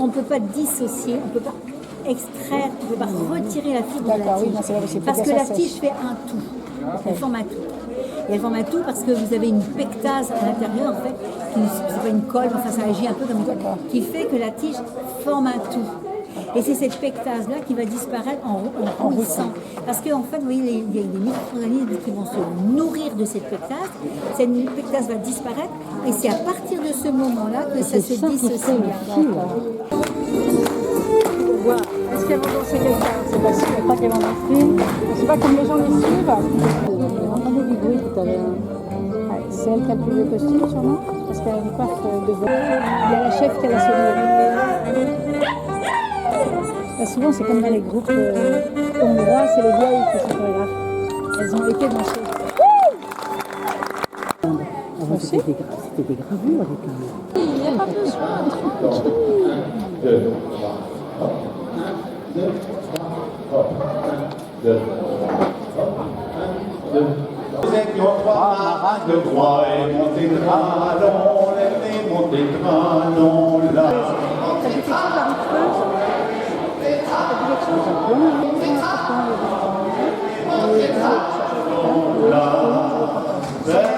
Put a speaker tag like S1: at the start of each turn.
S1: on ne peut pas dissocier, on ne peut pas extraire, on ne peut pas retirer la fibre de la
S2: D'accord, oui,
S1: tige.
S2: non, c'est vrai, c'est
S1: Parce que
S2: peut-être
S1: la
S2: ça
S1: tige fait un tout. Elle forme un tout. Et elle forme un tout parce que vous avez une pectase à l'intérieur, en fait, c'est pas une colle, enfin ça agit un peu comme une colle, qui fait que la tige forme un tout. Et c'est cette pectase-là qui va disparaître en rouissant. Parce qu'en fait, vous voyez, il y a des micro-organismes qui vont se nourrir de cette pectase. Cette pectase va disparaître et c'est à partir de ce moment-là que ça se dissocie.
S2: Voilà. Est-ce qu'elles vont danser quelqu'un? C'est pas sûr, pas qu'elles vont danser. C'est pas comme les gens les suivent. J'ai entendu du bruit tout à l'heure. Ouais, c'est elle qui a le plus beau costume, sûrement, parce qu'elle a une coiffe de vol. Il y a la chef qui a la sonnerie. Là, souvent, c'est comme dans les groupes hongrois, c'est les vieilles qui sont chorégraphes. Elles ont été dansées.
S3: Avant, c'était des gravures avec un...
S2: Il n'y a pas besoin, tranquille.
S4: Nous étions trois marins de Groix et Montégralon, les Montégralon, là.
S2: Ça fait quelque chose, la rue creuse? Ça fait quelque chose?